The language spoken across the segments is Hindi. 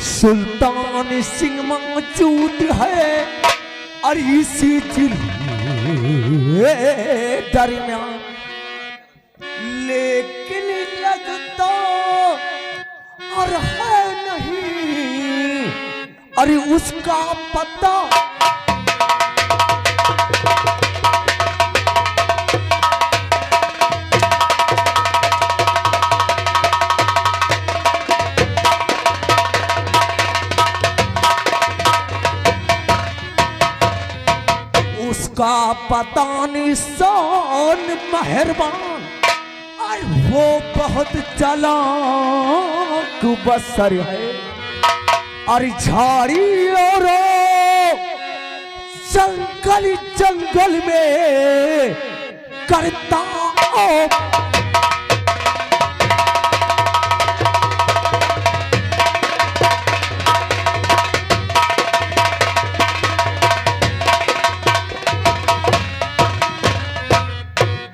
सुल्तान सिंह मौजूद है और इसी जिले दरमियान, लेकिन लगता और है नहीं अरे उसका पता। उसका पता निशान मेहरबान और वो बहुत चालाक बसर है और झाड़ी और जंगल जंगल में करता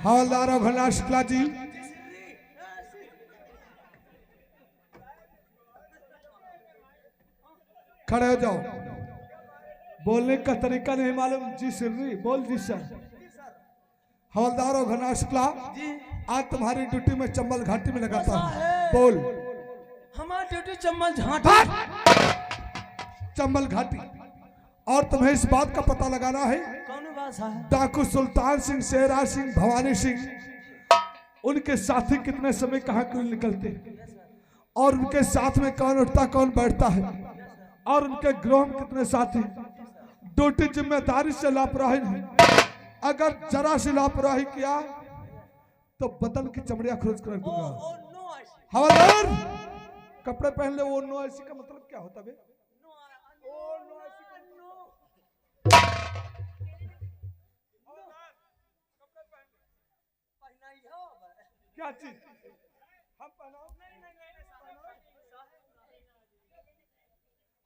हवलदार अभिलाष शुक्ला जी, खड़े हो जाओ। बोलने का तरीका नहीं मालूम? जी सिर्री बोल। जी सर। हवलदार अभिलाष शुक्ला, आज तुम्हारी ड्यूटी में चंबल घाटी में लगाता हूँ। बोल। हमारी ड्यूटी चंबल घाटी, चंबल घाटी, और तुम्हें इस बात का पता लगाना है डाकू सुल्तान सिंह, शेरा सिंह, भवानी सिंह, उनके साथी कितने समय कहाँ क्यों निकलते, और उनके साथ में कौन उठता कौन बैठता है, और उनके ग्रोह में कितने साथी। ड्यूटी जिम्मेदारी से लापरवाही नहीं, अगर जरा सी लापरवाही किया तो बदन की चमड़ियां खोज कर दूंगा। हवलदार, कपड़े पहन ले। वो नो ऐसी का मतलब क्या होता है? क्या चीज हम पहनाओ?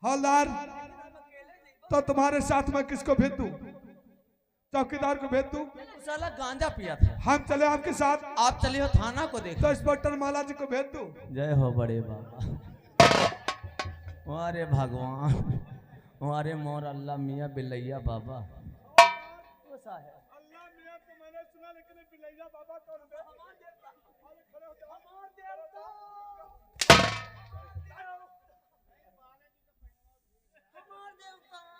हवलदार, तो तुम्हारे साथ में किसको भेज दूं? चौकीदार को भेज दूं? साला गांजा पिया था। हम चले आपके साथ? आप चले हो थाना को देख। तो इंस्पेक्टर माला जी को भेज दूं? जय हो बड़े बाबा। वारे भगवान, वारे मोर अल्लाह मियाँ बिलैया बाबा। अल्लाह मियाँ तो मैंने सुना, लेकिन बिलैया बाबा कौन है?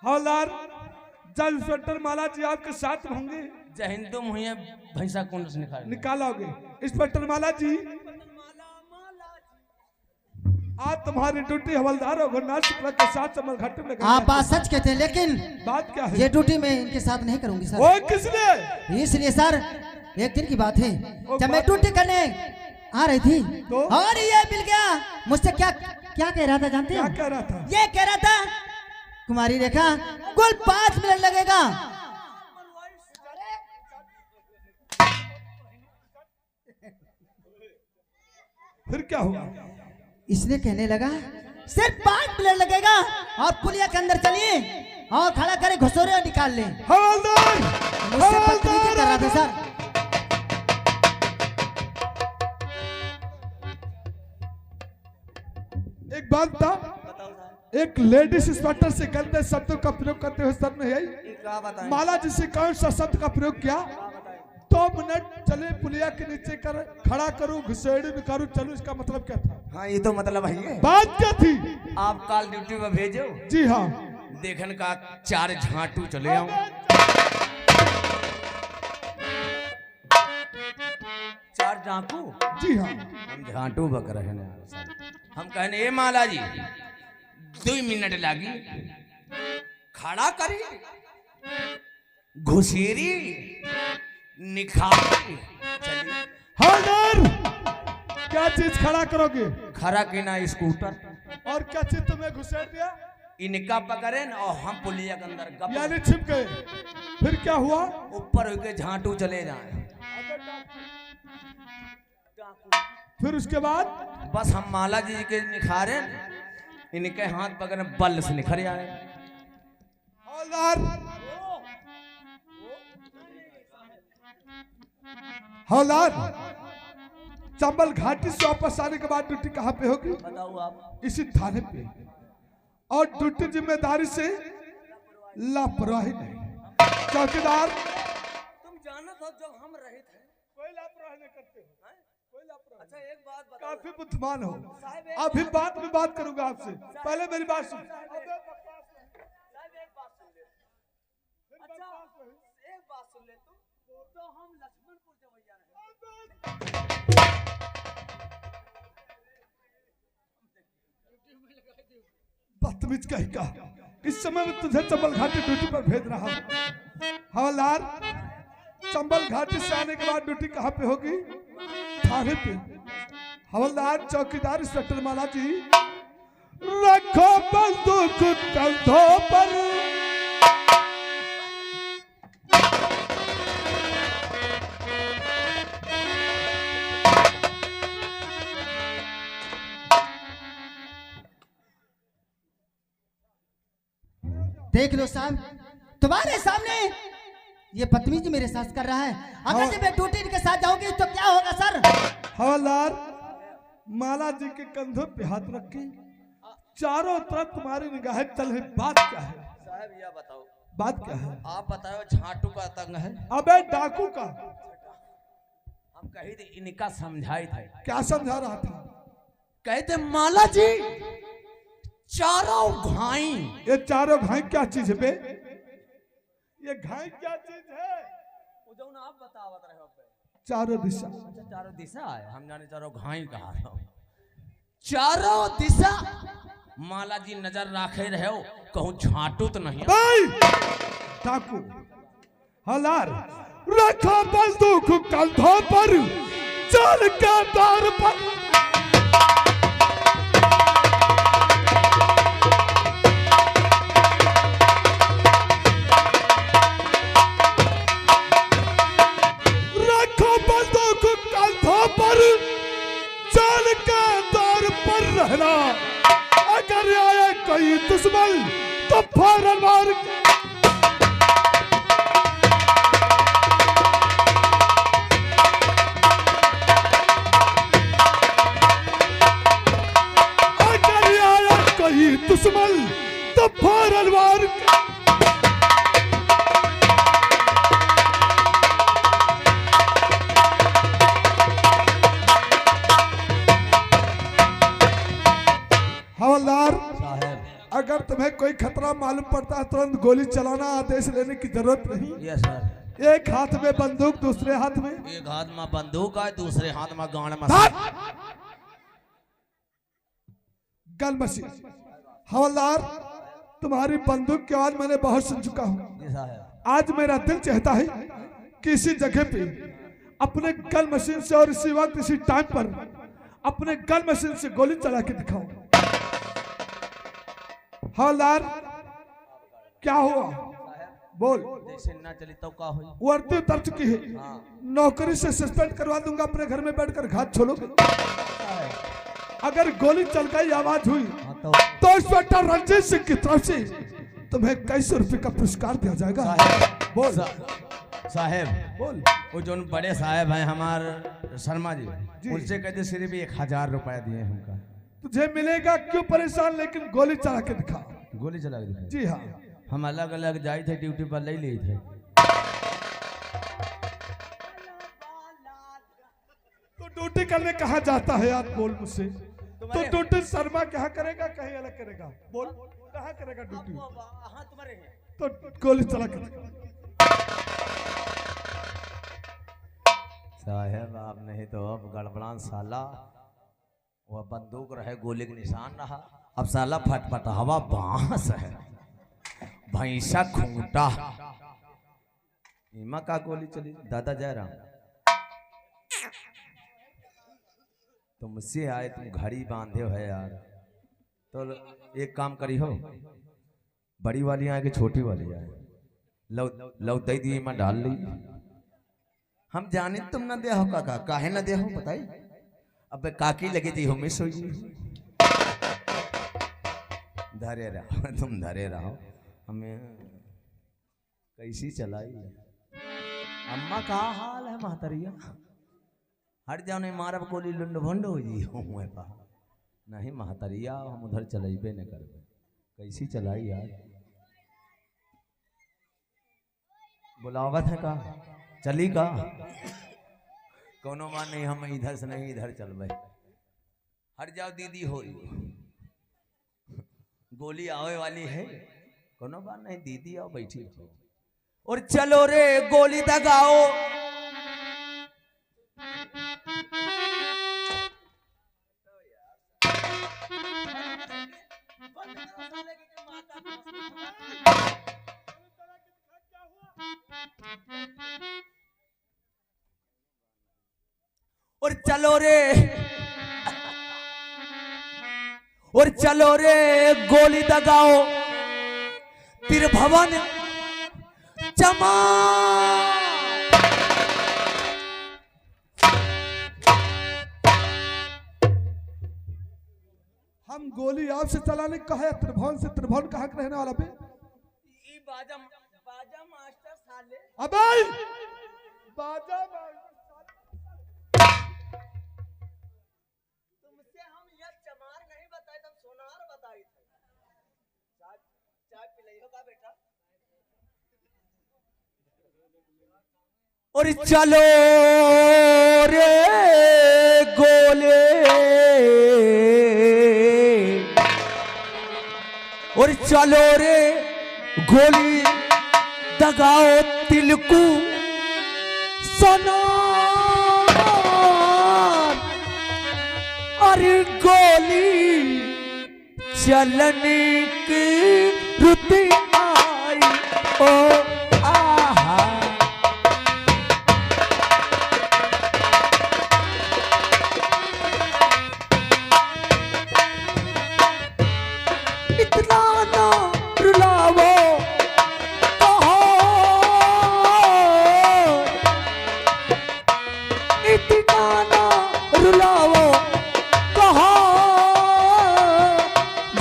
हवलदार, जब इंस्पेक्टर माला जी आपके साथ होंगे। जय हिंद। तुम हुई भैंसा कुंड से निकालोगे। इंस्पेक्टर माला जी, आज तुम्हारी ड्यूटी हवलदार अभिलाष शुक्ला के साथ चंबल घाटी में। आप बात सच कहते हैं, लेकिन बात क्या है? ये ड्यूटी मैं इनके साथ नहीं करूंगी सर। वो किसने? इसलिए सर, एक दिन की बात है, जब मैं ड्यूटी करने आ रही थी तो? और ये मिल गया मुझसे। क्या क्या कह रहा था जानते हो? क्या कह रहा था? ये कह रहा था, कुमारी रेखा, कुल 5 मिनट लगेगा। फिर क्या हुआ? इसने कहने लगा सिर्फ 5 मिनट लगेगा और पुलिया के अंदर चलिए और खड़ा करे घुसोरे और निकाल ले। हवलदार, मुझसे बदतमीजी कर रहा था सर। एक बात था, एक लेडीज इंस्पेक्टर से गलत शब्दों का प्रयोग करते हुए सर ने यही माला जी से कौन सा शब्द का प्रयोग किया? 2 मिनट चले पुलिया के नीचे कर खड़ा करूं, घुसेड़ी में करूं, चलूं, इसका मतलब क्या था? हाँ, ये तो मतलब है। बात क्या थी? आप काल ड्यूटी में भेजो। जी हाँ। देखन का 4 झांटू चले आऊं। 4 डाकू? जी हाँ। हम झांटू बक रहे हैं। हम कहने ए माला जी 2 मिनट लगी, खड़ा करी, घुसेरी, निखारी, चलिए। हवलदार, क्या चीज खड़ा करोगे? खड़ा की ना स्कूटर। और क्या चीज तुम्हें घुसेड़ दिया? इनका पकड़े न और हम पुलिया के अंदर गप, यानी छिप गए। फिर क्या हुआ? ऊपर होके झांटू चले जाए। फिर उसके बाद बस हम माला जी के निखारे, इनके हाथ पकड़े, बल से निखर आए। हवलदार, हवलदार, चंबल घाटी से वापस आने के बाद ड्यूटी कहाँ पे होगी? बताओ आप। इसी थाने पे। और ड्यूटी जिम्मेदारी से लापरवाही नहीं। चौकीदार तुम जानत हो जब हम रहे थे कोई लापरवाही नहीं करते हो, कोई लापरवाही। अच्छा एक बात बताओ, काफी बुद्धिमान हो। अभी बात में बात करूंगा आपसे, पहले मेरी बात सुन। साहब एक बात सुन ले। अच्छा एक बात सुन ले तुम, तो हम लक्ष्मणपुर जवैया रहे। बदतमीज कहीं का, इस समय में तुझे चंबल घाटी ड्यूटी पर भेज रहा हूँ। हवलदार, चंबल घाटी से आने के बाद ड्यूटी कहाँ पे होगी? थाने पे। हवलदार चौकीदार इंस्पेक्टर माला जी, रखो बंदूक कंधों पर, देख लो साहब, तुम्हारे सामने ये बदतमीजी मेरे साथ कर रहा है। अगर जब मैं ड्यूटी के साथ जाऊंगी तो क्या होगा सर? हवलदार, माला जी के कंधों पे हाथ रख के चारों तरफ तुम्हारी निगाहें चल रही, बात क्या है? साहब यह बताओ, बात क्या है? आप बताओ। झाटू का तंग है, अबे डाकू का। हम कही थे इनका समझाई थे। क्या समझा रहा था? कहते माला जी चारों घाई। ये चारों घाई क्या चीज है बे? ये घाई क्या चीज है? वो जो आप बतावत रहे हो पे। चारों दिशा। अच्छा चारों दिशा है, हम जाने चारों घाई कहा था। चारों दिशा माला जी नजर रखे रहे हो, कहूँ झाटू तो नहीं। डाकू हलार, रखो बंदूक कंधों पर, चल के दौर पर, चल के दौर पर रहना। अगर आए कोई दुश्मन तो फौरन मार। अगर आए कोई दुश्मन तो फौरन मार। हवलदार साहब, अगर तुम्हें कोई खतरा मालूम पड़ता है तुरंत गोली चलाना, आदेश लेने की जरूरत नहीं। Yes sir. एक हाथ में बंदूक, दूसरे हाथ में एक हाथ में बंदूक है, दूसरे हाथ में गाड़ में गन मशीन। हवलदार, तुम्हारी बंदूक की आवाज मैंने बहुत सुन चुका हूँ। आज मेरा दिल चाहता है कि इसी जगह पे अपने गन मशीन से और इसी वक्त इसी टाइम पर अपने गन मशीन से गोली चला के दिखाऊं। हवलदार, क्या हुआ? बोल। जैसे ना चली तो क्या हुई? वर्दी उतर चुकी है। नौकरी से सस्पेंड करवा दूंगा, अपने घर में बैठकर घात छोड़ोगे। अगर गोली चल गई, आवाज हुई, तो इंस्पेक्टर रंजीत सिंह की तरफ से तुम्हें कई सौ रुपए का पुरस्कार दिया जाएगा। बोल साहेब। बोल। वो जो बड़े साहेब हैं हमारे शर्मा जी, उनसे कहते सिर्फ 1000 रुपया दिए हमका। तुझे मिलेगा, क्यों परेशान, लेकिन गोली चला के दिखा। गोली चला के दिखा? जी हाँ। हम अलग अलग जाए थे ड्यूटी पर, ले लिए थे। तो ड्यूटी करने कहाँ जाता है यार? बोल मुझसे। तो ड्यूटी शर्मा कहाँ करेगा, कहीं अलग करेगा? बोल, कहाँ करेगा ड्यूटी? तो गोली चला के दिखा। साहेब आप नहीं तो अब गड़बड़ान साला, वह बंदूक रहे, गोली के निशान रहा, अब साला फटफट हवा बांस है, भैंसा खूंटा। इमा का गोली चली? दादा जयराम, तुमसे आए, तुम घड़ी बांधे हो है यार। तो एक काम करी हो, बड़ी वाली आए कि छोटी वाली आए, लव दे दी, मैं डाल ली। हम जाने तुम ना दे हो काका, काहे ना दे हो बताई? अब काकी लगी थी, हमें सोई। धरे रहो तुम, धरे रहो, हमें कैसी चलाई। अम्मा का हाल है महतरिया? हट जाओ, नहीं मारब गोली लुंड भुंड हो जी। नहीं महतरिया, हम उधर चलेबे न करबे, कैसी चलाई यार, बुलावत है का चली का कोनो बात नहीं, हम इधर से नहीं इधर चल भाई, हट जाओ दीदी हो रही गोली आवे वाली है, कोनो बात नहीं दीदी आओ बैठी हो। और चलो रे गोली दगाओ, और चलो रे, और चलो रे गोली दगाओ, त्रिभुवन चमा। हम गोली आपसे चलाने कहा है, त्रिभुवन से, त्रिभुवन कहाँ के रहने वाला पे? बाजा मास्टर साले, अबे बाजा तुमसे हम यह चमार नहीं बताए, तुम सोनार बताई थे। चाय पिलाइयो का बेटा। और चलो रे गोले, और चलो रे गोली दगाओ तिलकू सोनार, अरे गोली चलने की रुति आई, ओ आहा इतना ना रुलावो कहो, इतना ना रुलावो कहो,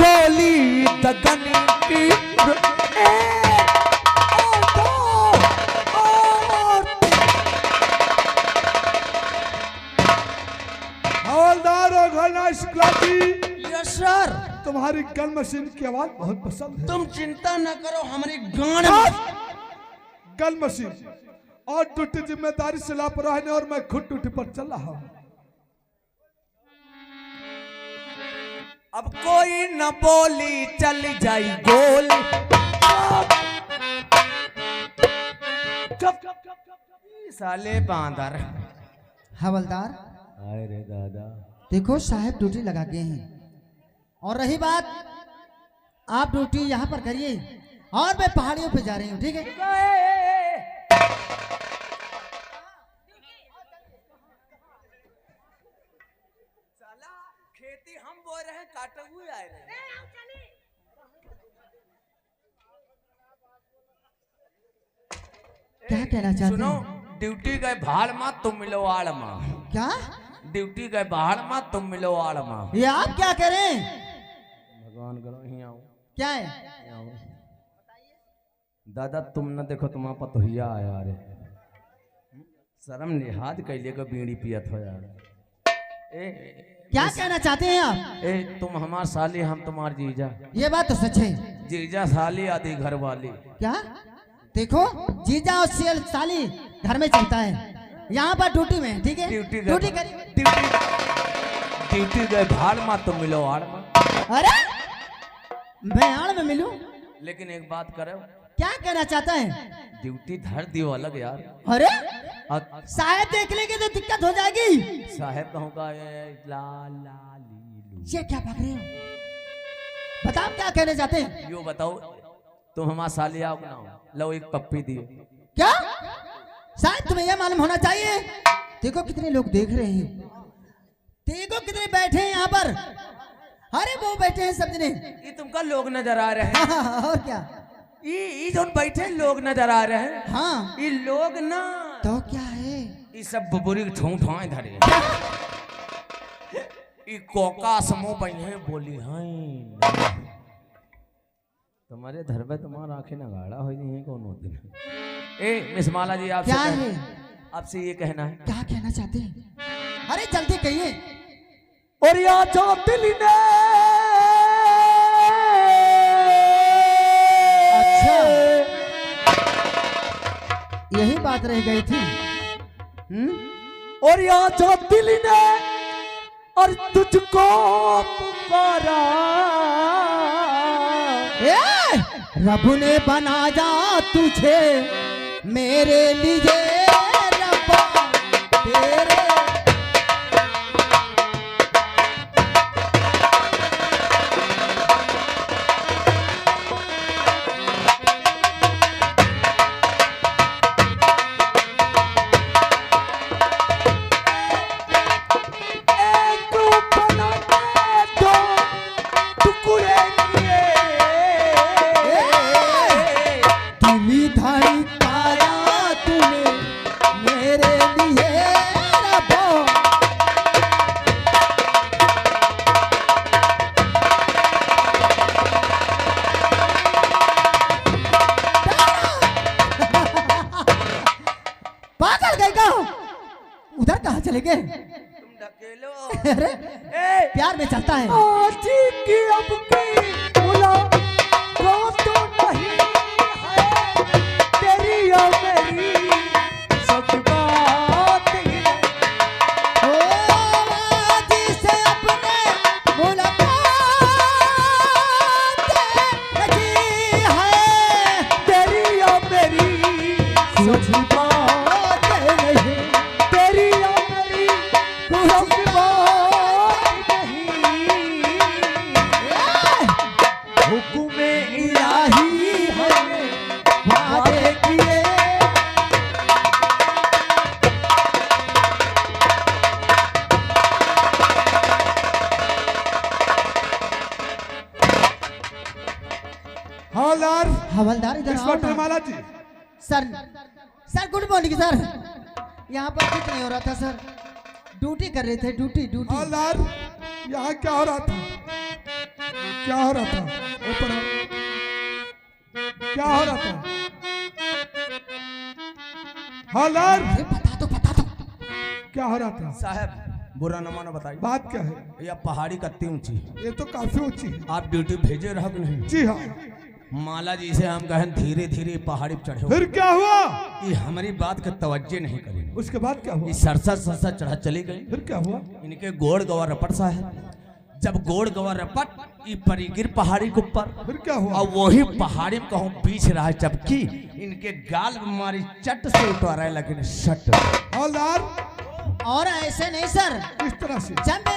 गोली दगन की हवलदार और घरना शुक्लाजी, यस सर। तुम्हारी गन मशीन की आवाज बहुत पसंद है। तुम चिंता न करो, हमारी गान गन मशीन और ड्यूटी जिम्मेदारी से लापरवाह है, और मैं खुद ड्यूटी पर चल रहा हूँ। अब कोई न बोली चल जाई गोली, साले बांदर। हवलदार अरे दादा, देखो साहब ड्यूटी लगा गए हैं, और रही बात आप ड्यूटी यहाँ पर करिए और मैं पहाड़ियों पे जा रही हूँ, ठीक है? साला खेती हम बोल रहे हैं, काटे हुए आए रहे। क्या कहना चाहते सुनो, हैं? ड्यूटी गए भाड़ माँ तुम मिलो आड़ माँ, क्या ड्यूटी गए भाड़ माँ तुम मिलो आड़ माँ। ये आप क्या करें? भगवान करो यहीं आओ, क्या है? यहीं आओ। दादा तुम न देखो, तुम्हारा पतोहिया आया रे, शर्म लिहाज कैले को बीड़ी पियत हो यार। क्या कहना चाहते हैं आप? तुम हमार साली, हम तुम्हार जीजा। ये बात तो सच है। जीजा साली आदि घर वाली। क्या? देखो जीजा और साली घर में चलता है, यहाँ पर ड्यूटी में, ठीक है? ड्यूटी करिए। ड्यूटी गए भाड़ माँ तुम मिलो आड़ माँ। अरे मैं आड़ में मिलूं? लेकिन एक बात करो, क्या कहना चाहता है? ड्यूटी धर दियो अलग यार। अरे साहब देख लेंगे तो दिक्कत हो जाएगी। साहब कहूँगा ला ला ली। ये क्या भाग रहे हो? बताओ क्या कहने चाहते हैं? यो बताओ, तुम हमारा साली आओ ना, लो एक पप्पी दियो। क्या? शायद तुम्हें यह मालूम होना चाहिए, देखो कितने लोग देख रहे हैं, देखो कितने बैठे हैं यहाँ पर। अरे वो बैठे हैं सब जने, ये तुमका लोग नजर आ रहे हैं। और क्या? ये जो बैठे लोग नजर आ रहे हैं, हाँ ये लोग ना तो क्या है? ये सब बुबुरी ठूठाए धरे, ये कोका समूह बने बोली हैं। तुम्हारे धर पे तुम्हारा आंखें न गाड़ा हो जाए कौन होती है। मिस माला जी आपसे क्या है? आपसे ये कहना है। क्या कहना चाहते हैं? अरे जल्दी कहिए। और या जो दिल ने यही बात रह गई थी। और यहाँ जो दिल ने और तुझको पुकारा, रब ने बनाया तुझे मेरे लिए, रब्बा तेरे उधर कहाँ चले गए? तुम ढकेलो। अरे प्यार में चलता है। आज की अब की मुलाकात तो नहीं है, तेरी और मेरी सब बात ही है। ओ आज से अपने मुलाकात नहीं है, तेरी और मेरी सब बात हवलदार इधर आओ ना। Mala ji. Sir good morning sir. यहाँ पर कुछ नहीं हो रहा था सर, ड्यूटी कर रहे थे, ड्यूटी। हवलदार यहाँ क्या हो रहा था? क्या हो रहा था? ऊपर क्या हो रहा था? हवलदार बता दो क्या हो रहा था? साहब बुरा न मानो, बताइए बात क्या है? यह पहाड़ी कत्ती ऊंची, ये तो काफी ऊंची है। आप ड्यूटी भेजे रहो कि नहीं? जी हाँ। माला जी से हम कहें धीरे धीरे पहाड़ी पर चढ़े, फिर क्या हुआ? ये हमारी बात का तवज्जो नहीं करेंगे। उसके बाद क्या हुआ? ये सरसा चढ़ा चली गई। फिर क्या हुआ? इनके गोड़ गवा रपट सा है, जब गोड़ गवा रपट ये परी गिर पहाड़ी के ऊपर। फिर क्या हुआ? और वही पहाड़ी में कहूँ बीच रहा है, जबकि इनके गाल में हमारी चट से उठा रहा है, लेकिन शट। हवलदार और ऐसे नहीं सर, इस तरह से जब